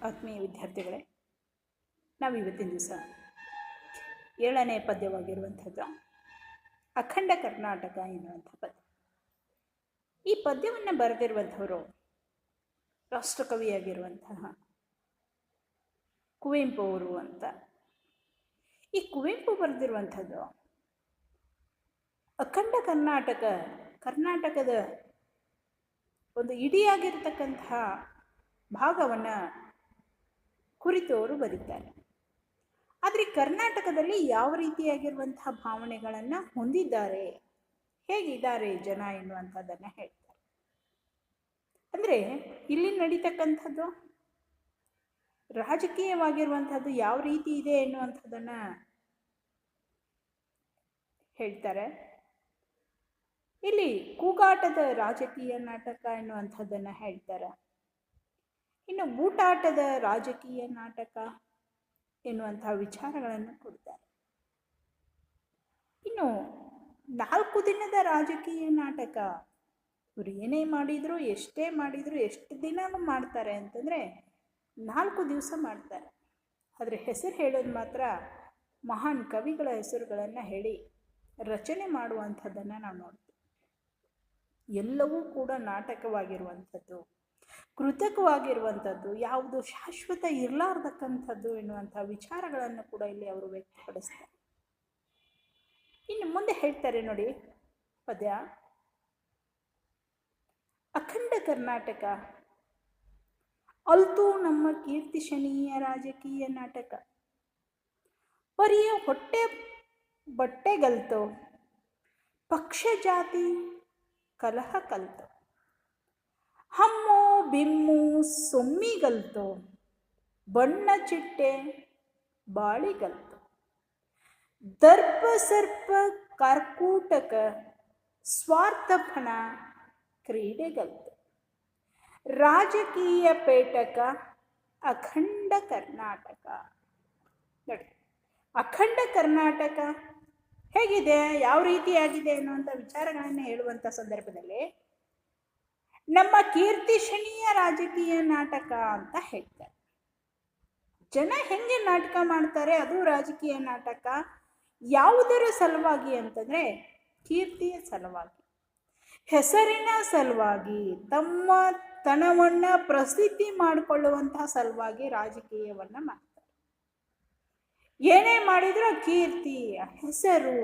ಆತ್ಮೀಯ ವಿದ್ಯಾರ್ಥಿಗಳೇ, ನಾವು ಇವತ್ತಿನ ದಿವಸ 7ನೇ ಪದ್ಯವಾಗಿರುವಂಥದ್ದು ಅಖಂಡ ಕರ್ನಾಟಕ ಎನ್ನುವಂಥ ಪದ್ಯ. ಈ ಪದ್ಯವನ್ನು ಬರೆದಿರುವಂಥವರು ರಾಷ್ಟ್ರಕವಿಯಾಗಿರುವಂತಹ ಕುವೆಂಪು ಅವರು ಅಂತ. ಈ ಕುವೆಂಪು ಬರೆದಿರುವಂಥದ್ದು ಅಖಂಡ ಕರ್ನಾಟಕದ ಒಂದು ಇಡಿಯಾಗಿರ್ತಕ್ಕಂತಹ ಭಾಗವನ್ನು ಕುರಿತು ಅವರು ಬರೀತಾರೆ. ಆದರೆ ಕರ್ನಾಟಕದಲ್ಲಿ ಯಾವ ರೀತಿಯಾಗಿರುವಂತಹ ಭಾವನೆಗಳನ್ನು ಹೊಂದಿದ್ದಾರೆ, ಹೇಗಿದ್ದಾರೆ ಜನ ಎನ್ನುವಂಥದ್ದನ್ನು ಹೇಳ್ತಾರೆ. ಅಂದರೆ ಇಲ್ಲಿ ನಡೀತಕ್ಕಂಥದ್ದು ರಾಜಕೀಯವಾಗಿರುವಂಥದ್ದು ಯಾವ ರೀತಿ ಇದೆ ಎನ್ನುವಂಥದ್ದನ್ನು ಹೇಳ್ತಾರೆ. ಇಲ್ಲಿ ಕೂಗಾಟದ ರಾಜಕೀಯ ನಾಟಕ ಎನ್ನುವಂಥದ್ದನ್ನು ಹೇಳ್ತಾರೆ. ಇನ್ನು ಬೂಟಾಟದ ರಾಜಕೀಯ ನಾಟಕ ಎನ್ನುವಂತಹ ವಿಚಾರಗಳನ್ನು ಕೊಡ್ತಾರೆ. ಇನ್ನು 4 ದಿನದ ರಾಜಕೀಯ ನಾಟಕ, ಇವರು ಏನೇ ಮಾಡಿದ್ರು ಎಷ್ಟೇ ಮಾಡಿದ್ರು ಎಷ್ಟು ದಿನ ಮಾಡ್ತಾರೆ ಅಂತಂದರೆ 4 ದಿವಸ ಮಾಡ್ತಾರೆ. ಆದರೆ ಹೆಸರು ಹೇಳೋದು ಮಾತ್ರ ಮಹಾನ್ ಕವಿಗಳ ಹೆಸರುಗಳನ್ನು ಹೇಳಿ ರಚನೆ ಮಾಡುವಂಥದ್ದನ್ನು ನಾವು ನೋಡ್ತೀವಿ. ಎಲ್ಲವೂ ಕೂಡ ನಾಟಕವಾಗಿರುವಂಥದ್ದು, ಕೃತಕವಾಗಿರುವಂಥದ್ದು, ಯಾವುದು ಶಾಶ್ವತ ಇರಲಾರ್ದಕ್ಕಂಥದ್ದು ಎನ್ನುವಂಥ ವಿಚಾರಗಳನ್ನು ಕೂಡ ಇಲ್ಲಿ ಅವರು ವ್ಯಕ್ತಪಡಿಸ್ತಾರೆ. ಇನ್ನು ಮುಂದೆ ಹೇಳ್ತಾರೆ ನೋಡಿ ಪದ್ಯ, ಅಖಂಡ ಕರ್ನಾಟಕ ಅಲ್ತೂ ನಮ್ಮ ಕೀರ್ತಿಶನೀಯ ರಾಜಕೀಯ ನಾಟಕ, ಪರಿಯ ಹೊಟ್ಟೆ ಬಟ್ಟೆಗಲ್ತು, ಪಕ್ಷ ಜಾತಿ ಕಲಹ ಕಲ್ತು, ಹಮ್ಮು ಬಿಮ್ಮು ಸೊಮ್ಮಿಗಲ್ತು, ಬಣ್ಣ ಚಿಟ್ಟೆ ಬಾಳಿಗಲ್ತು, ದರ್ಪ ಸರ್ಪ ಕಾರ್ಕೂಟಕ, ಸ್ವಾರ್ಥಪಣ ಕ್ರೀಡೆಗಲ್ತು, ರಾಜಕೀಯ ಪೇಟಕ ಅಖಂಡ ಕರ್ನಾಟಕ. ನೋಡಿ, ಅಖಂಡ ಕರ್ನಾಟಕ ಹೇಗಿದೆ, ಯಾವ ರೀತಿಯಾಗಿದೆ ಅನ್ನುವಂಥ ವಿಚಾರಗಳನ್ನು ಹೇಳುವಂಥ ಸಂದರ್ಭದಲ್ಲಿ ನಮ್ಮ ಕೀರ್ತಿಶನೀಯ ರಾಜಕೀಯ ನಾಟಕ ಅಂತ ಹೇಳ್ತಾರೆ. ಜನ ಹೆಂಗೆ ನಾಟಕ ಮಾಡ್ತಾರೆ, ಅದು ರಾಜಕೀಯ ನಾಟಕ. ಯಾವುದರ ಸಲುವಾಗಿ ಅಂತಂದರೆ ಕೀರ್ತಿಯ ಸಲುವಾಗಿ, ಹೆಸರಿನ ಸಲುವಾಗಿ, ತಮ್ಮ ತನವನ್ನು ಪ್ರಸಿದ್ಧಿ ಮಾಡಿಕೊಳ್ಳುವಂತಹ ಸಲುವಾಗಿ ರಾಜಕೀಯವನ್ನು ಮಾಡ್ತಾರೆ. ಏನೇ ಮಾಡಿದರೂ ಕೀರ್ತಿ, ಹೆಸರು,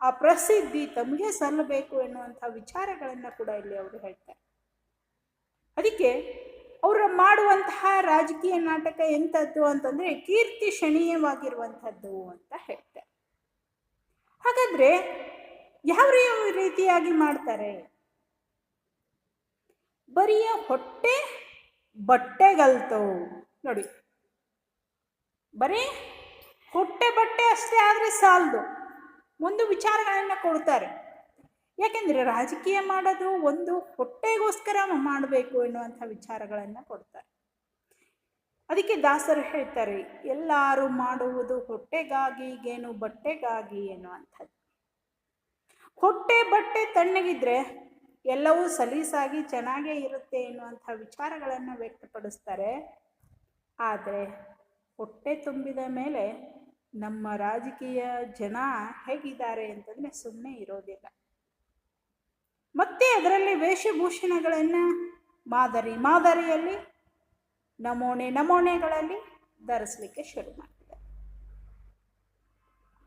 ಆ ಪ್ರಸಿದ್ಧಿ ತಮಗೆ ಸಲ್ಲಬೇಕು ಎನ್ನುವಂಥ ವಿಚಾರಗಳನ್ನು ಕೂಡ ಇಲ್ಲಿ ಅವರು ಹೇಳ್ತಾರೆ. ಅದಕ್ಕೆ ಅವರು ಮಾಡುವಂತಹ ರಾಜಕೀಯ ನಾಟಕ ಎಂಥದ್ದು ಅಂತಂದರೆ ಕೀರ್ತಿ ಶನೀಯವಾಗಿರುವಂಥದ್ದು ಅಂತ ಹೇಳ್ತಾರೆ. ಹಾಗಾದರೆ ಯಾವ ರೀತಿಯಾಗಿ ಮಾಡ್ತಾರೆ? ಬರಿಯ ಹೊಟ್ಟೆ ಬಟ್ಟೆಗಲ್ತು. ನೋಡಿ, ಬರೀ ಹೊಟ್ಟೆ ಬಟ್ಟೆ ಅಷ್ಟೇ ಆದರೆ ಸಾಲದು, ಒಂದು ವಿಚಾರಗಳನ್ನು ಕೊಡ್ತಾರೆ. ಯಾಕೆಂದರೆ ರಾಜಕೀಯ ಮಾಡೋದು ಒಂದು ಹೊಟ್ಟೆಗೋಸ್ಕರ ಮಾಡಬೇಕು ಎನ್ನುವಂಥ ವಿಚಾರಗಳನ್ನು ಕೊಡ್ತಾರೆ. ಅದಕ್ಕೆ ದಾಸರು ಹೇಳ್ತಾರೆ, ಎಲ್ಲರೂ ಮಾಡುವುದು ಹೊಟ್ಟೆಗಾಗಿ ಗೇನು ಬಟ್ಟೆಗಾಗಿ ಎನ್ನುವಂಥದ್ದು. ಹೊಟ್ಟೆ ಬಟ್ಟೆ ತಣ್ಣಗಿದ್ರೆ ಎಲ್ಲವೂ ಸಲೀಸಾಗಿ ಚೆನ್ನಾಗೇ ಇರುತ್ತೆ ಎನ್ನುವಂಥ ವಿಚಾರಗಳನ್ನು ವ್ಯಕ್ತಪಡಿಸ್ತಾರೆ. ಆದರೆ ಹೊಟ್ಟೆ ತುಂಬಿದ ಮೇಲೆ ನಮ್ಮ ರಾಜಕೀಯ ಜನ ಹೇಗಿದ್ದಾರೆ ಅಂತಂದರೆ ಸುಮ್ಮನೆ ಇರೋದಿಲ್ಲ. ಮತ್ತೆ ಅದರಲ್ಲಿ ವೇಷಭೂಷಣಗಳನ್ನು ಮಾದರಿಯಲ್ಲಿ ನಮೂನೆಗಳಲ್ಲಿ ಧರಿಸಲಿಕ್ಕೆ ಶುರು ಮಾಡ್ತಾರೆ.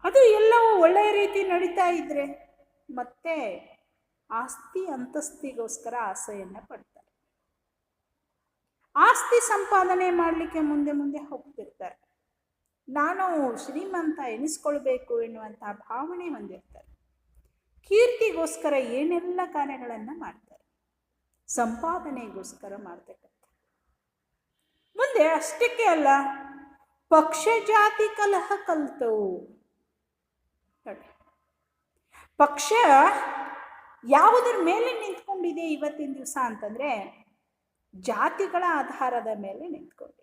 ಅದು ಎಲ್ಲವೂ ಒಳ್ಳೆಯ ರೀತಿ ನಡೀತಾ ಇದ್ರೆ ಮತ್ತೆ ಆಸ್ತಿ ಅಂತಸ್ತಿಗೋಸ್ಕರ ಆಸೆಯನ್ನು ಪಡ್ತಾರೆ. ಆಸ್ತಿ ಸಂಪಾದನೆ ಮಾಡಲಿಕ್ಕೆ ಮುಂದೆ ಹೋಗ್ತಿರ್ತಾರೆ. ನಾನು ಶ್ರೀಮಂತ ಎನಿಸ್ಕೊಳ್ಬೇಕು ಎನ್ನುವಂಥ ಭಾವನೆ ಹೊಂದಿರ್ತಾರೆ. ಕೀರ್ತಿಗೋಸ್ಕರ ಏನೆಲ್ಲ ಕಾರ್ಯಗಳನ್ನು ಮಾಡ್ತಾರೆ, ಸಂಪಾದನೆಗೋಸ್ಕರ ಮಾಡ್ತಕ್ಕಂಥ. ಮುಂದೆ ಅಷ್ಟಕ್ಕೆ ಅಲ್ಲ, ಪಕ್ಷ ಜಾತಿ ಕಲಹ ಕಲ್ತು. ಪಕ್ಷ ಯಾವುದರ ಮೇಲೆ ನಿಂತ್ಕೊಂಡಿದೆ ಇವತ್ತಿನ ದಿವಸ ಅಂತಂದರೆ ಜಾತಿಗಳ ಆಧಾರದ ಮೇಲೆ ನಿಂತ್ಕೊಂಡಿದೆ.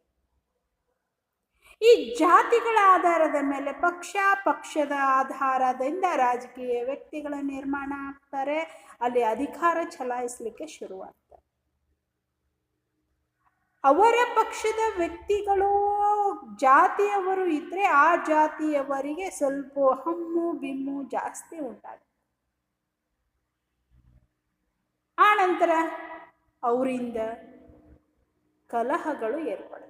ಈ ಜಾತಿಗಳ ಆಧಾರದ ಮೇಲೆ ಪಕ್ಷದ ಆಧಾರದಿಂದ ರಾಜಕೀಯ ವ್ಯಕ್ತಿಗಳ ನಿರ್ಮಾಣ ಆಗ್ತಾರೆ, ಅಲ್ಲಿ ಅಧಿಕಾರ ಚಲಾಯಿಸಲಿಕ್ಕೆ ಶುರುವಾಗ್ತಾರೆ. ಅವರ ಪಕ್ಷದ ವ್ಯಕ್ತಿಗಳು ಜಾತಿಯವರು ಇದ್ರೆ ಆ ಜಾತಿಯವರಿಗೆ ಸ್ವಲ್ಪ ಹಮ್ಮು ಬಿಮ್ಮು ಜಾಸ್ತಿ ಉಂಟಾಗುತ್ತೆ. ಆ ನಂತರ ಅವರಿಂದ ಕಲಹಗಳು ಏರ್ಪಡ್ತವೆ.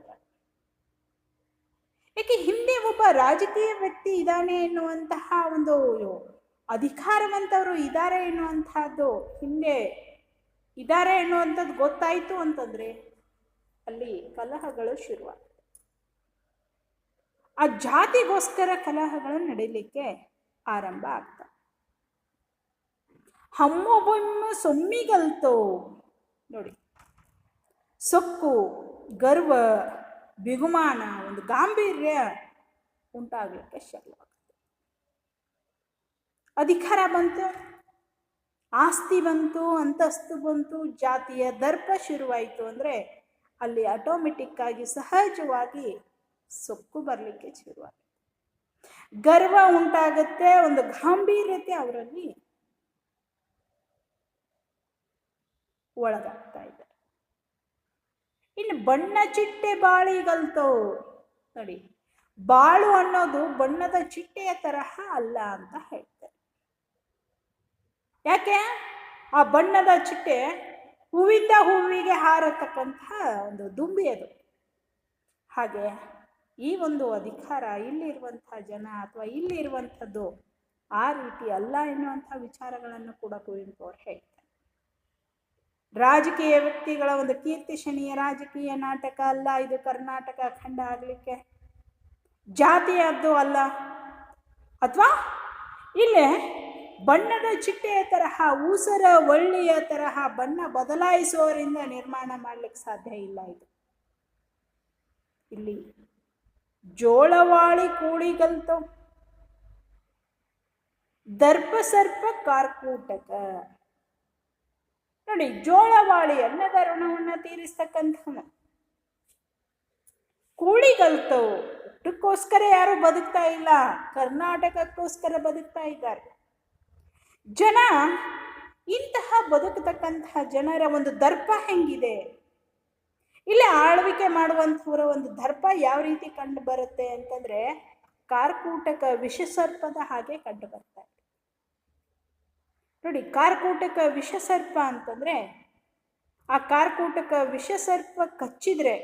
ಯಾಕೆ ಹಿಂದೆ ಒಬ್ಬ ರಾಜಕೀಯ ವ್ಯಕ್ತಿ ಇದ್ದಾನೆ ಎನ್ನುವಂತಹ ಒಂದು ಅಧಿಕಾರವಂತವರು ಇದ್ದಾರೆ ಎನ್ನುವಂತಹದ್ದು ಹಿಂದೆ ಇದ್ದಾರೆ ಎನ್ನುವಂಥದ್ದು ಗೊತ್ತಾಯ್ತು ಅಂತಂದ್ರೆ ಅಲ್ಲಿ ಕಲಹಗಳು ಶುರುವಾಗ್ತವೆ. ಆ ಜಾತಿಗೋಸ್ಕರ ಕಲಹಗಳು ನಡೀಲಿಕ್ಕೆ ಆರಂಭ ಆಗ್ತವೆ. ಹಮ್ಮೊಬ್ಬೊಮ್ಮ ಸೊಮ್ಮಿಗಲ್ತೋ ನೋಡಿ, ಸೊಕ್ಕು, ಗರ್ವ, ಬಿಗುಮಾನ, ಒಂದು ಗಾಂಭೀರ್ಯ ಉಂಟಾಗಲಿಕ್ಕೆ ಶುರುವಾಗುತ್ತೆ. ಅಧಿಕಾರ ಬಂತು, ಆಸ್ತಿ ಬಂತು, ಅಂತಸ್ತು ಬಂತು, ಜಾತಿಯ ದರ್ಪ ಶುರುವಾಯಿತು ಅಂದರೆ ಅಲ್ಲಿ ಆಟೋಮೆಟಿಕ್ ಆಗಿ ಸಹಜವಾಗಿ ಸೊಕ್ಕು ಬರಲಿಕ್ಕೆ ಶುರುವಾಗುತ್ತೆ, ಗರ್ವ ಉಂಟಾಗುತ್ತೆ, ಒಂದು ಗಾಂಭೀರ್ಯತೆ ಅವರಲ್ಲಿ ಒಳಗಾಗ್ತಾ ಇದ್ದಾರೆ. ಇನ್ನು ಬಣ್ಣ ಚಿಟ್ಟೆ ಬಾಳಿಗಲ್ತೋ ನೋಡಿ, ಬಾಳು ಅನ್ನೋದು ಬಣ್ಣದ ಚಿಟ್ಟೆಯ ತರಹ ಅಲ್ಲ ಅಂತ ಹೇಳ್ತಾರೆ. ಯಾಕೆ? ಆ ಬಣ್ಣದ ಚಿಟ್ಟೆ ಹೂವಿಂದ ಹೂವಿಗೆ ಹಾರತಕ್ಕಂತಹ ಒಂದು ದುಂಬಿ ಅದು. ಹಾಗೆ ಈ ಒಂದು ಅಧಿಕಾರ ಇಲ್ಲಿರುವಂತಹ ಜನ ಅಥವಾ ಇಲ್ಲಿರುವಂಥದ್ದು ಆ ರೀತಿ ಅಲ್ಲ ಎನ್ನುವಂಥ ವಿಚಾರಗಳನ್ನು ಕೂಡ ಕುವೆಂಪು ಅವರು ಹೇಳ್ತಾರೆ. ರಾಜಕೀಯ ವ್ಯಕ್ತಿಗಳ ಒಂದು ಕೀರ್ತಿಶನೀಯ ರಾಜಕೀಯ ನಾಟಕ ಅಲ್ಲ ಇದು ಕರ್ನಾಟಕ ಖಂಡ ಆಗಲಿಕ್ಕೆ, ಜಾತಿಯದ್ದು ಅಲ್ಲ. ಅಥವಾ ಇಲ್ಲೇ ಬಣ್ಣದ ಚಿಟ್ಟೆಯ ತರಹ, ಊಸರ ಒಳ್ಳೆಯ ತರಹ ಬಣ್ಣ ಬದಲಾಯಿಸುವವರಿಂದ ನಿರ್ಮಾಣ ಮಾಡ್ಲಿಕ್ಕೆ ಸಾಧ್ಯ ಇಲ್ಲ. ಇದು ಇಲ್ಲಿ ಜೋಳವಾಳಿ ಕೂಳಿಗಲ್ತೋ, ದರ್ಪ ಸರ್ಪ ಕಾರ್ಕೂಟಕ ನೋಡಿ, ಜೋಳವಾಳಿ ಅನ್ನದ ಋಣವನ್ನು ತೀರಿಸ್ತಕ್ಕಂಥವನು, ಕೂಳಿಗಲ್ತವು ಊಟಕ್ಕೋಸ್ಕರ ಯಾರು ಬದುಕ್ತಾ ಇಲ್ಲ, ಕರ್ನಾಟಕಕ್ಕೋಸ್ಕರ ಬದುಕ್ತಾ ಇದ್ದಾರೆ ಜನ. ಇಂತಹ ಬದುಕತಕ್ಕಂತಹ ಜನರ ಒಂದು ದರ್ಪ ಹೆಂಗಿದೆ, ಇಲ್ಲಿ ಆಳ್ವಿಕೆ ಮಾಡುವಂಥವರ ಒಂದು ದರ್ಪ ಯಾವ ರೀತಿ ಕಂಡು ಬರುತ್ತೆ ಅಂತಂದ್ರೆ ಕಾರ್ಕೂಟಕ ವಿಷಸರ್ಪದ ಹಾಗೆ ಕಂಡು ಬರ್ತಾ ಇದೆ ನೋಡಿ. ಕಾರ್ಕೂಟಕ ವಿಷಸರ್ಪ ಅಂತಂದ್ರೆ ಆ ಕಾರ್ಕೂಟಕ ವಿಷಸರ್ಪ ಕಚ್ಚಿದ್ರೆ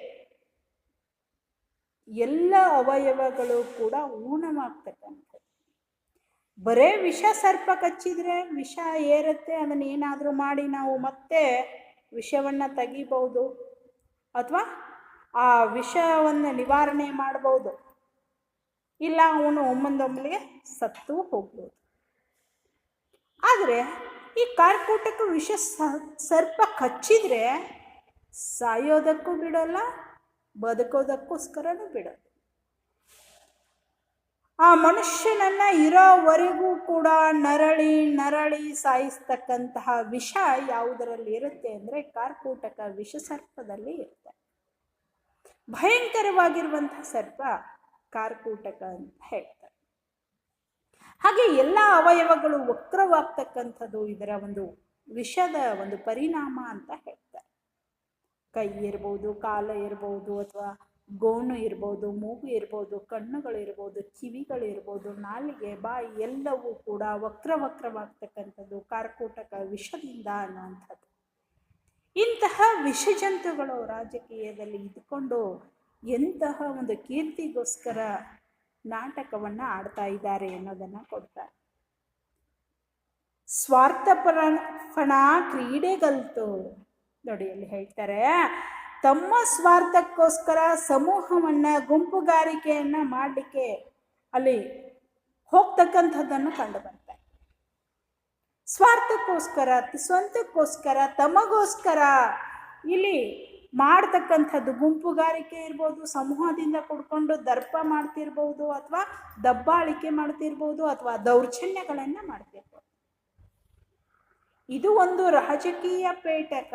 ಎಲ್ಲ ಅವಯವಗಳು ಕೂಡ ಊನವಾಗ್ತಕ್ಕಂಥದ್ದು. ಬರೇ ವಿಷ ಸರ್ಪ ಕಚ್ಚಿದ್ರೆ ವಿಷ ಏರುತ್ತೆ, ಅದನ್ನ ಏನಾದರೂ ಮಾಡಿ ನಾವು ಮತ್ತೆ ವಿಷವನ್ನು ತೆಗಿಬಹುದು ಅಥವಾ ಆ ವಿಷವನ್ನು ನಿವಾರಣೆ ಮಾಡಬಹುದು, ಇಲ್ಲ ಅವನು ಒಮ್ಮೊಂದೊಮ್ಮಲಿಗೆ ಸತ್ತು ಹೋಗ್ಬೋದು. ಆದರೆ ಈ ಕಾರ್ಕೂಟಕ ವಿಷ ಸರ್ಪ ಕಚ್ಚಿದ್ರೆ ಸಾಯೋದಕ್ಕೂ ಬಿಡೋಲ್ಲ, ಬದುಕೋದಕ್ಕೋಸ್ಕರನೂ ಬಿಡೋದು. ಆ ಮನುಷ್ಯನನ್ನ ಇರೋವರೆಗೂ ಕೂಡ ನರಳಿ ನರಳಿ ಸಾಯಿಸ್ತಕ್ಕಂತಹ ವಿಷ ಯಾವುದರಲ್ಲಿ ಇರುತ್ತೆ ಅಂದರೆ ಕಾರ್ಕೂಟಕ ವಿಷ ಸರ್ಪದಲ್ಲಿ ಇರುತ್ತೆ. ಭಯಂಕರವಾಗಿರುವಂತಹ ಸರ್ಪ ಕಾರ್ಕೂಟಕ ಅಂತ ಹೇಳ್ತಾರೆ. ಹಾಗೆ ಎಲ್ಲ ಅವಯವಗಳು ವಕ್ರವಾಗ್ತಕ್ಕಂಥದ್ದು ಇದರ ಒಂದು ವಿಷದ ಒಂದು ಪರಿಣಾಮ ಅಂತ ಹೇಳ್ತಾರೆ. ಕೈ ಇರ್ಬೋದು, ಕಾಲ ಇರ್ಬೋದು, ಅಥವಾ ಗೋಣು ಇರ್ಬೋದು, ಮೂಗು ಇರ್ಬೋದು, ಕಣ್ಣುಗಳು ಇರ್ಬೋದು, ಕಿವಿಗಳು ಇರ್ಬೋದು, ನಾಲಿಗೆ, ಬಾಯಿ ಎಲ್ಲವೂ ಕೂಡ ವಕ್ರವಾಗ್ತಕ್ಕಂಥದ್ದು ಕಾರ್ಕೂಟಕ ವಿಷದಿಂದ ಅನ್ನುವಂಥದ್ದು. ಇಂತಹ ವಿಷಜಂತುಗಳು ರಾಜಕೀಯದಲ್ಲಿ ಇದ್ಕೊಂಡು ಎಂತಹ ಒಂದು ಕೀರ್ತಿಗೋಸ್ಕರ ನಾಟಕವನ್ನ ಆಡ್ತಾ ಇದ್ದಾರೆ ಅನ್ನೋದನ್ನ ಕೊಡ್ತಾರೆ. ಸ್ವಾರ್ಥಪರಣ ಕ್ರೀಡೆಗಲ್ತು ನೋಡಿ, ಅಲ್ಲಿ ಹೇಳ್ತಾರೆ ತಮ್ಮ ಸ್ವಾರ್ಥಕ್ಕೋಸ್ಕರ ಸಮೂಹವನ್ನ ಗುಂಪುಗಾರಿಕೆಯನ್ನ ಮಾಡಲಿಕ್ಕೆ ಅಲ್ಲಿ ಹೋಗ್ತಕ್ಕಂಥದ್ದನ್ನು ಕಂಡು ಬರ್ತಾರೆ. ಸ್ವಾರ್ಥಕ್ಕೋಸ್ಕರ, ಸ್ವಂತಕ್ಕೋಸ್ಕರ, ತಮಗೋಸ್ಕರ ಇಲ್ಲಿ ಮಾಡ್ತಕ್ಕಂಥದ್ದು ಗುಂಪುಗಾರಿಕೆ ಇರ್ಬೋದು, ಸಮೂಹದಿಂದ ಕುಡ್ಕೊಂಡು ದರ್ಪ ಮಾಡ್ತಿರ್ಬೋದು, ಅಥವಾ ದಬ್ಬಾಳಿಕೆ ಮಾಡ್ತಿರ್ಬೋದು, ಅಥವಾ ದೌರ್ಜನ್ಯಗಳನ್ನ ಮಾಡ್ತಿರ್ಬೋದು. ಇದು ಒಂದು ರಾಜಕೀಯ ಪೇಟಕ.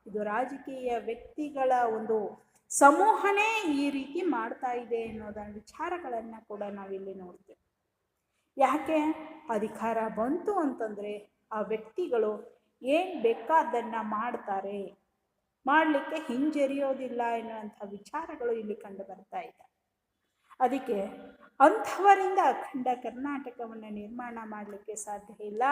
ಇದು ರಾಜಕೀಯ ವ್ಯಕ್ತಿಗಳ ಒಂದು ಸಮೂಹನೇ ಈ ರೀತಿ ಮಾಡ್ತಾ ಇದೆ ಅನ್ನೋದನ್ನ ವಿಚಾರಗಳನ್ನ ಕೂಡ ನಾವಿಲ್ಲಿ ನೋಡ್ತೇವೆ. ಯಾಕೆ ಅಧಿಕಾರ ಬಂತು ಅಂತಂದ್ರೆ ಆ ವ್ಯಕ್ತಿಗಳು ಏನ್ ಬೇಕಾದನ್ನ ಮಾಡ್ತಾರೆ, ಮಾಡಲಿಕ್ಕೆ ಹಿಂಜರಿಯೋದಿಲ್ಲ ಎನ್ನುವಂಥ ವಿಚಾರಗಳು ಇಲ್ಲಿ ಕಂಡು ಬರ್ತಾ ಇದೆ. ಅದಕ್ಕೆ ಅಂಥವರಿಂದ ಅಖಂಡ ಕರ್ನಾಟಕವನ್ನು ನಿರ್ಮಾಣ ಮಾಡಲಿಕ್ಕೆ ಸಾಧ್ಯ ಇಲ್ಲ.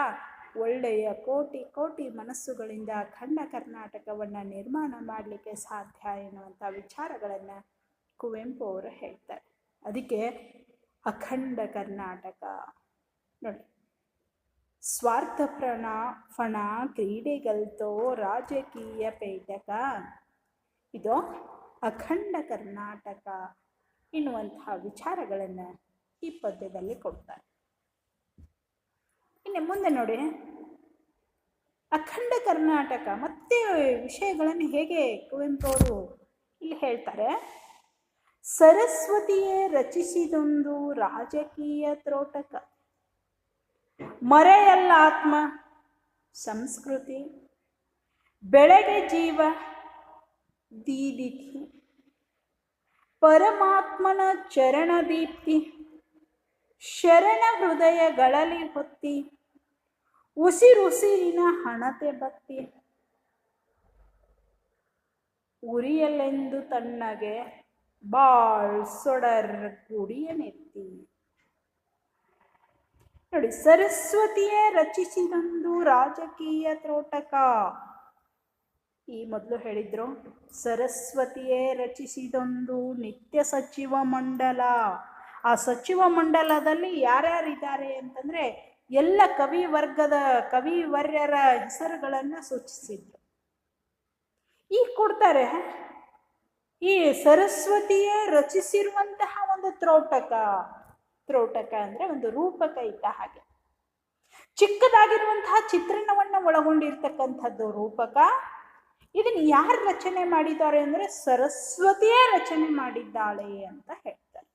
ಒಳ್ಳೆಯ ಕೋಟಿ ಕೋಟಿ ಮನಸ್ಸುಗಳಿಂದ ಅಖಂಡ ಕರ್ನಾಟಕವನ್ನು ನಿರ್ಮಾಣ ಮಾಡಲಿಕ್ಕೆ ಸಾಧ್ಯ ಎನ್ನುವಂಥ ವಿಚಾರಗಳನ್ನು ಕುವೆಂಪು ಅವರು ಹೇಳ್ತಾರೆ. ಅದಕ್ಕೆ ಅಖಂಡ ಕರ್ನಾಟಕ ನೋಡಿ, ಸ್ವಾರ್ಥ ಫಣ ಕ್ರೀಡೆಗಲ್ತೋ ರಾಜಕೀಯ ಪೇಟಕ, ಇದು ಅಖಂಡ ಕರ್ನಾಟಕ ಎನ್ನುವಂತಹ ವಿಚಾರಗಳನ್ನು ಈ ಪದ್ಯದಲ್ಲಿ ಕೊಡ್ತಾರೆ. ಇನ್ನು ಮುಂದೆ ನೋಡಿ, ಅಖಂಡ ಕರ್ನಾಟಕ ಮತ್ತೆ ವಿಷಯಗಳನ್ನು ಹೇಗೆ ಕುವೆಂಪು ಅವರು ಇಲ್ಲಿ ಹೇಳ್ತಾರೆ. ಸರಸ್ವತಿಯೇ ರಚಿಸಿದೊಂದು ರಾಜಕೀಯ ತ್ರೋಟಕ, ಮರೆಯಲ್ಲ ಆತ್ಮ ಸಂಸ್ಕೃತಿ, ಬೆಳಗ್ಗೆ ಜೀವ ದೀದಿತಿ, ಪರಮಾತ್ಮನ ಚರಣ ದೀಪ್ತಿ, ಶರಣ ಹೃದಯಗಳಲ್ಲಿ ಹೊತ್ತಿ, ಉಸಿರುಸಿರಿನ ಹಣತೆ ಭಕ್ತಿ, ಉರಿಯಲೆಂದು ತಣ್ಣಗೆ ಬಾಳ್ ಸೊಡರ್ ಗುಡಿಯ ನೆತ್ತಿ. ನೋಡಿ, ಸರಸ್ವತಿಯೇ ರಚಿಸಿದೊಂದು ರಾಜಕೀಯ ತ್ರೋಟಕ. ಈ ಮೊದಲು ಹೇಳಿದ್ರು, ಸರಸ್ವತಿಯೇ ರಚಿಸಿದೊಂದು ನಿತ್ಯ ಸಚಿವ ಮಂಡಲ. ಆ ಸಚಿವ ಮಂಡಲದಲ್ಲಿ ಯಾರ್ಯಾರಿದ್ದಾರೆ ಅಂತಂದ್ರೆ ಎಲ್ಲ ಕವಿವರ್ಯರ ಹೆಸರುಗಳನ್ನು ಸೂಚಿಸಿದ್ರು. ಈಗ ಕೊಡ್ತಾರೆ, ಈ ಸರಸ್ವತಿಯೇ ರಚಿಸಿರುವಂತಹ ಒಂದು ತ್ರೋಟಕ ಅಂದ್ರೆ ಒಂದು ರೂಪಕ ಇದ್ದ ಹಾಗೆ, ಚಿಕ್ಕದಾಗಿರುವಂತಹ ಚಿತ್ರಣವನ್ನು ಒಳಗೊಂಡಿರ್ತಕ್ಕಂಥದ್ದು ರೂಪಕ. ಇದನ್ನು ಯಾರು ರಚನೆ ಮಾಡಿದ್ದಾರೆ ಅಂದ್ರೆ ಸರಸ್ವತಿಯೇ ರಚನೆ ಮಾಡಿದ್ದಾಳೆ ಅಂತ ಹೇಳ್ತಾರೆ.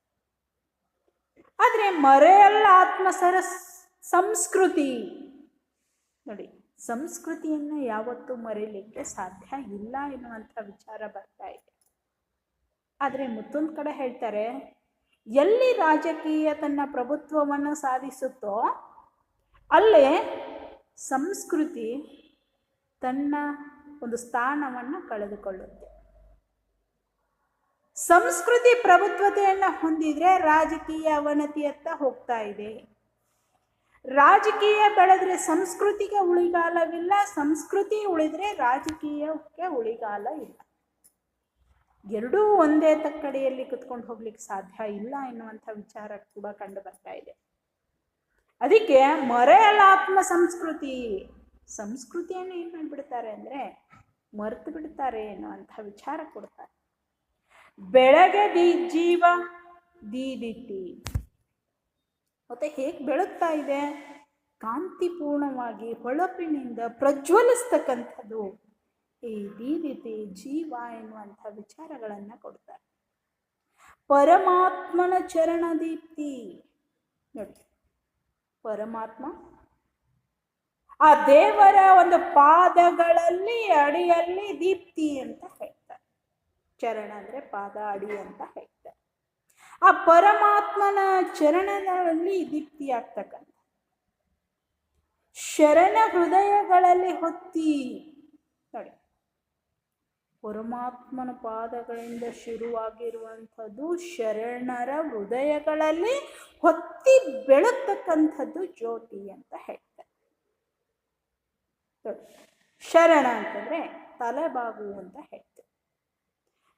ಆದ್ರೆ ಮರೆಯಲ್ಲ ಆತ್ಮ ಸಂಸ್ಕೃತಿ. ನೋಡಿ, ಸಂಸ್ಕೃತಿಯನ್ನು ಯಾವತ್ತೂ ಮರೆಯಲಿಕ್ಕೆ ಸಾಧ್ಯ ಇಲ್ಲ ಎನ್ನುವಂಥ ವಿಚಾರ ಬರ್ತಾ ಇದೆ. ಆದರೆ ಮತ್ತೊಂದು ಕಡೆ ಹೇಳ್ತಾರೆ, ಎಲ್ಲಿ ರಾಜಕೀಯ ತನ್ನ ಪ್ರಭುತ್ವವನ್ನು ಸಾಧಿಸುತ್ತೋ ಅಲ್ಲೇ ಸಂಸ್ಕೃತಿ ತನ್ನ ಒಂದು ಸ್ಥಾನವನ್ನು ಕಳೆದುಕೊಳ್ಳುತ್ತೆ. ಸಂಸ್ಕೃತಿ ಪ್ರಭುತ್ವತೆಯನ್ನು ಹೊಂದಿದ್ರೆ ರಾಜಕೀಯ ಅವನತಿಯತ್ತ ಹೋಗ್ತಾ ಇದೆ. ರಾಜಕೀಯ ಬೆಳೆದ್ರೆ ಸಂಸ್ಕೃತಿಗೆ ಉಳಿಗಾಲವಿಲ್ಲ, ಸಂಸ್ಕೃತಿ ಉಳಿದ್ರೆ ರಾಜಕೀಯಕ್ಕೆ ಉಳಿಗಾಲ ಇಲ್ಲ. ಎರಡೂ ಒಂದೇ ತಕ್ಕಡಿಯಲ್ಲಿ ಕುತ್ಕೊಂಡು ಹೋಗ್ಲಿಕ್ಕೆ ಸಾಧ್ಯ ಇಲ್ಲ ಎನ್ನುವಂಥ ವಿಚಾರ ಕೂಡ ಕಂಡು ಬರ್ತಾ ಇದೆ. ಅದಕ್ಕೆ ಮರೆಯಲ್ಲ ಆತ್ಮ ಸಂಸ್ಕೃತಿಯನ್ನು ಏನ್ ಮಾಡಿಬಿಡ್ತಾರೆ ಅಂದ್ರೆ ಮರೆತು ಬಿಡ್ತಾರೆ ಎನ್ನುವಂಥ ವಿಚಾರ ಕೊಡ್ತಾರೆ. ಬೆಳಗ್ಗೆ ಜೀವ ದೀದಿತಿ, ಮತ್ತೆ ಹೇಗೆ ಬೆಳಗ್ತಾ ಇದೆ, ಕಾಂತಿಪೂರ್ಣವಾಗಿ ಹೊಳಪಿನಿಂದ ಪ್ರಜ್ವಲಿಸ್ತಕ್ಕಂಥದ್ದು ಈ ದೀದಿತಿ ಜೀವ ಎನ್ನುವಂಥ ವಿಚಾರಗಳನ್ನು ಕೊಡ್ತಾರೆ. ಪರಮಾತ್ಮನ ಚರಣ ದೀಪ್ತಿ. ನೋಡಿ, ಪರಮಾತ್ಮ ಆ ದೇವರ ಒಂದು ಪಾದಗಳಲ್ಲಿ ಅಡಿಯಲ್ಲಿ ದೀಪ್ತಿ ಅಂತ ಹೇಳ್ತಾರೆ. ಚರಣ ಅಂದ್ರೆ ಪಾದ, ಅಡಿ ಅಂತ ಹೇಳ್ತಾರೆ. ಆ ಪರಮಾತ್ಮನ ಚರಣಗಳಲ್ಲಿ ದೀಪ್ತಿ ಆಗ್ತಕ್ಕಂಥ, ಶರಣ ಹೃದಯಗಳಲ್ಲಿ ಹೊತ್ತಿ. ನೋಡಿ, ಪರಮಾತ್ಮನ ಪಾದಗಳಿಂದ ಶುರುವಾಗಿರುವಂಥದ್ದು ಶರಣರ ಹೃದಯಗಳಲ್ಲಿ ಹೊತ್ತಿ ಬೆಳಗ್ತಕ್ಕಂಥದ್ದು ಜ್ಯೋತಿ ಅಂತ ಹೇಳ್ತಾರೆ. ಶರಣ ಅಂತಂದ್ರೆ ತಲೆಬಾಗು ಅಂತ ಹೇಳ್ತಾರೆ.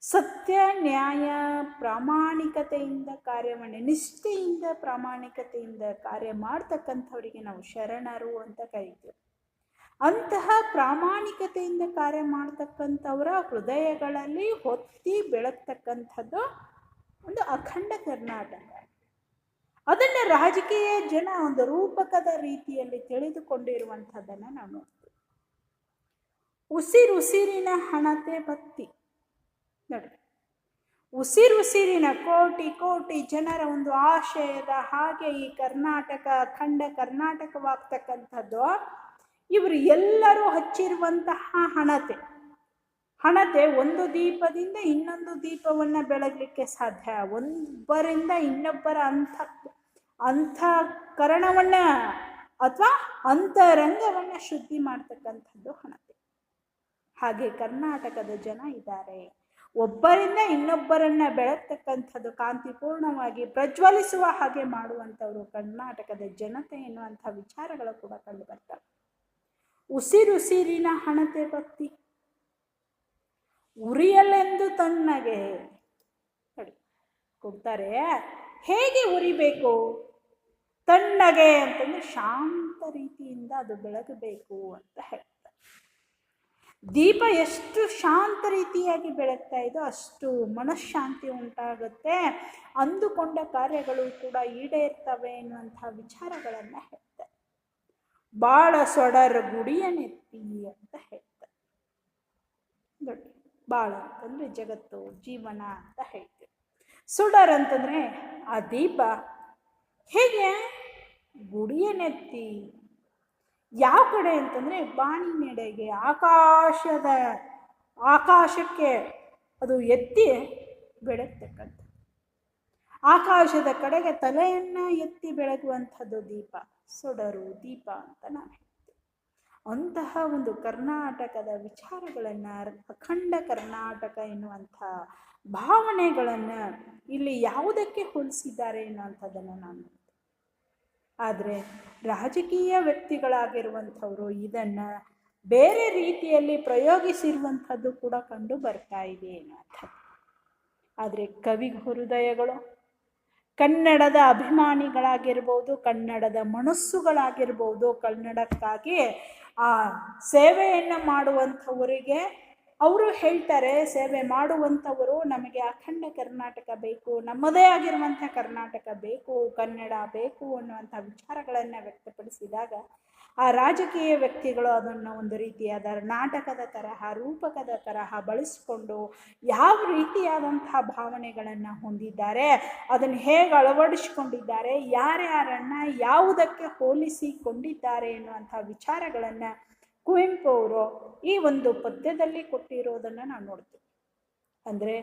ಸತ್ಯ ನ್ಯಾಯ ಪ್ರಾಮಾಣಿಕತೆಯಿಂದ ಕಾರ್ಯವನ್ನು, ನಿಷ್ಠೆಯಿಂದ ಪ್ರಾಮಾಣಿಕತೆಯಿಂದ ಕಾರ್ಯ ಮಾಡ್ತಕ್ಕಂಥವರಿಗೆ ನಾವು ಶರಣರು ಅಂತ ಕರೀತೀವಿ. ಅಂತಹ ಪ್ರಾಮಾಣಿಕತೆಯಿಂದ ಕಾರ್ಯ ಮಾಡ್ತಕ್ಕಂಥವರ ಹೃದಯಗಳಲ್ಲಿ ಹೊತ್ತಿ ಬೆಳಗ್ತಕ್ಕಂಥದ್ದು ಒಂದು ಅಖಂಡ ಕರ್ನಾಟಕ. ಅದನ್ನ ರಾಜಕೀಯ ಜನ ಒಂದು ರೂಪಕದ ರೀತಿಯಲ್ಲಿ ತಿಳಿದುಕೊಂಡಿರುವಂಥದ್ದನ್ನು ನಾವು ನೋಡ್ತೀವಿ. ಉಸಿರುಸಿರಿನ ಹಣತೆ ಭಕ್ತಿ. ನೋಡಿ, ಉಸಿರುಸಿರಿನ ಕೋಟಿ ಕೋಟಿ ಜನರ ಒಂದು ಆಶಯದ ಹಾಗೆ ಈ ಕರ್ನಾಟಕ ಅಖಂಡ ಕರ್ನಾಟಕವಾಗ್ತಕ್ಕಂಥದ್ದು ಇವರು ಎಲ್ಲರೂ ಹಚ್ಚಿರುವಂತಹ ಹಣತೆ ಒಂದು ದೀಪದಿಂದ ಇನ್ನೊಂದು ದೀಪವನ್ನು ಬೆಳಗಲಿಕ್ಕೆ ಸಾಧ್ಯ. ಒಬ್ಬರಿಂದ ಇನ್ನೊಬ್ಬರ ಅಂತಃಕರಣವನ್ನ ಅಥವಾ ಅಂತರಂಗವನ್ನ ಶುದ್ಧಿ ಮಾಡ್ತಕ್ಕಂಥದ್ದು ಹಣತೆ. ಹಾಗೆ ಕರ್ನಾಟಕದ ಜನ ಇದ್ದಾರೆ. ಒಬ್ಬರಿಂದ ಇನ್ನೊಬ್ಬರನ್ನ ಬೆಳಗ್ತಕ್ಕಂಥದ್ದು, ಕಾಂತಿಪೂರ್ಣವಾಗಿ ಪ್ರಜ್ವಲಿಸುವ ಹಾಗೆ ಮಾಡುವಂಥವ್ರು ಕರ್ನಾಟಕದ ಜನತೆ ಎನ್ನುವಂಥ ವಿಚಾರಗಳು ಕೂಡ ಕಂಡು ಬರ್ತವೆ. ಉಸಿರುಸಿರಿನ ಹಣತೆ ಭಕ್ತಿ ಉರಿಯಲೆಂದು ತಣ್ಣಗೆ ಕೊಡ್ತಾರೆ. ಹೇಗೆ ಉರಿಬೇಕು? ತಣ್ಣಗೆ ಅಂತಂದ್ರೆ ಶಾಂತ ರೀತಿಯಿಂದ ಅದು ಬೆಳಗಬೇಕು ಅಂತ ಹೇಳ್ತಾರೆ. ದೀಪ ಎಷ್ಟು ಶಾಂತ ರೀತಿಯಾಗಿ ಬೆಳಗ್ತಾ ಇದೋ ಅಷ್ಟು ಮನಃಶಾಂತಿ ಉಂಟಾಗುತ್ತೆ, ಅಂದುಕೊಂಡ ಕಾರ್ಯಗಳು ಕೂಡ ಈಡೇರ್ತವೆ ಎನ್ನುವಂಥ ವಿಚಾರಗಳನ್ನು ಹೇಳ್ತಾರೆ. ಬಾಳ ಸೊಡರ್ ಗುಡಿಯ ನೆತ್ತಿ ಅಂತ ಹೇಳ್ತಾರೆ. ನೋಡಿ, ಬಾಳ ಅಂತಂದ್ರೆ ಜಗತ್ತು, ಜೀವನ ಅಂತ ಹೇಳ್ತೀವಿ. ಸುಡರ್ ಅಂತಂದ್ರೆ ಆ ದೀಪ ಹೇಗೆ ಗುಡಿಯ ನೆತ್ತಿ, ಯಾವ ಕಡೆ ಅಂತಂದ್ರೆ ಬಾಣಿನೆಡೆಗೆ, ಆಕಾಶಕ್ಕೆ ಅದು ಎತ್ತಿ ಬೆಳಗ್ತಕ್ಕಂಥ, ಆಕಾಶದ ಕಡೆಗೆ ತಲೆಯನ್ನ ಎತ್ತಿ ಬೆಳಗುವಂಥದ್ದು ದೀಪ, ಸುಡರು ದೀಪ ಅಂತ ನಾವು ಹೇಳ್ತೀವಿ. ಅಂತಹ ಒಂದು ಕರ್ನಾಟಕದ ವಿಚಾರಗಳನ್ನು, ಅಖಂಡ ಕರ್ನಾಟಕ ಎನ್ನುವಂಥ ಭಾವನೆಗಳನ್ನು ಇಲ್ಲಿ ಯಾವುದಕ್ಕೆ ಹೋಲಿಸಿದ್ದಾರೆ ಎನ್ನುವಂಥದ್ದನ್ನು ನಾನು ನೋಡ್ತೀನಿ. ಆದರೆ ರಾಜಕೀಯ ವ್ಯಕ್ತಿಗಳಾಗಿರುವಂಥವರು ಇದನ್ನು ಬೇರೆ ರೀತಿಯಲ್ಲಿ ಪ್ರಯೋಗಿಸಿರುವಂಥದ್ದು ಕೂಡ ಕಂಡು ಬರ್ತಾ ಇದೆ ಎನ್ನುವಂಥದ್ದು. ಆದರೆ ಕವಿ ಹೃದಯಗಳು, ಕನ್ನಡದ ಅಭಿಮಾನಿಗಳಾಗಿರ್ಬೋದು, ಕನ್ನಡದ ಮನಸ್ಸುಗಳಾಗಿರ್ಬೋದು, ಕನ್ನಡಕ್ಕಾಗಿ ಆ ಸೇವೆಯನ್ನು ಮಾಡುವಂಥವರಿಗೆ ಅವರು ಹೇಳ್ತಾರೆ, ಸೇವೆ ಮಾಡುವಂಥವರು ನಮಗೆ ಅಖಂಡ ಕರ್ನಾಟಕ ಬೇಕು, ನಮ್ಮದೇ ಆಗಿರುವಂಥ ಕರ್ನಾಟಕ ಬೇಕು, ಕನ್ನಡ ಬೇಕು ಅನ್ನುವಂಥ ವಿಚಾರಗಳನ್ನು ವ್ಯಕ್ತಪಡಿಸಿದಾಗ ಆ ರಾಜಕೀಯ ವ್ಯಕ್ತಿಗಳು ಅದನ್ನು ಒಂದು ರೀತಿಯಾದ ನಾಟಕದ ತರಹ, ರೂಪಕದ ತರಹ ಬಳಸಿಕೊಂಡು ಯಾವ ರೀತಿಯಾದಂಥ ಭಾವನೆಗಳನ್ನು ಹೊಂದಿದ್ದಾರೆ, ಅದನ್ನು ಹೇಗೆ ಅಳವಡಿಸಿಕೊಂಡಿದ್ದಾರೆ, ಯಾರ್ಯಾರನ್ನು ಯಾವುದಕ್ಕೆ ಹೋಲಿಸಿಕೊಂಡಿದ್ದಾರೆ ಎನ್ನುವಂಥ ವಿಚಾರಗಳನ್ನು ಕುವೆಂಪು ಅವರು ಈ ಒಂದು ಪದ್ಯದಲ್ಲಿ ಕೊಟ್ಟಿರೋದನ್ನು ನಾವು ನೋಡ್ತೀವಿ. ಅಂದರೆ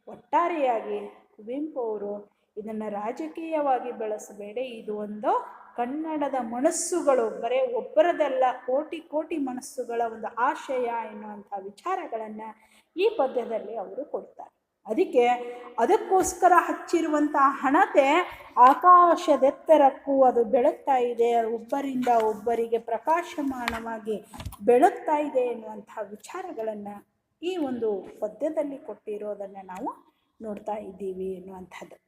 ಒಟ್ಟಾರೆಯಾಗಿ ಕುವೆಂಪು ಅವರು ಇದನ್ನು ರಾಜಕೀಯವಾಗಿ ಬೆಳೆಸಬೇಡಿ, ಇದು ಒಂದು ಕನ್ನಡದ ಮನಸ್ಸುಗಳು, ಬರೀ ಒಬ್ಬರದೆಲ್ಲ ಕೋಟಿ ಕೋಟಿ ಮನಸ್ಸುಗಳ ಒಂದು ಆಶಯ ಎನ್ನುವಂಥ ವಿಚಾರಗಳನ್ನು ಈ ಪದ್ಯದಲ್ಲಿ ಅವರು ಕೊಡ್ತಾರೆ. ಅದಕ್ಕೋಸ್ಕರ ಹಚ್ಚಿರುವಂಥ ಹಣತೆ ಆಕಾಶದೆತ್ತರಕ್ಕೂ ಅದು ಬೆಳಗ್ತಾ ಇದೆ, ಒಬ್ಬರಿಂದ ಒಬ್ಬರಿಗೆ ಪ್ರಕಾಶಮಾನವಾಗಿ ಬೆಳಗ್ತಾ ಇದೆ ಎನ್ನುವಂಥ ವಿಚಾರಗಳನ್ನು ಈ ಒಂದು ಪದ್ಯದಲ್ಲಿ ಕೊಟ್ಟಿರೋದನ್ನು ನಾವು ನೋಡ್ತಾ ಇದ್ದೀವಿ ಎನ್ನುವಂಥದ್ದು.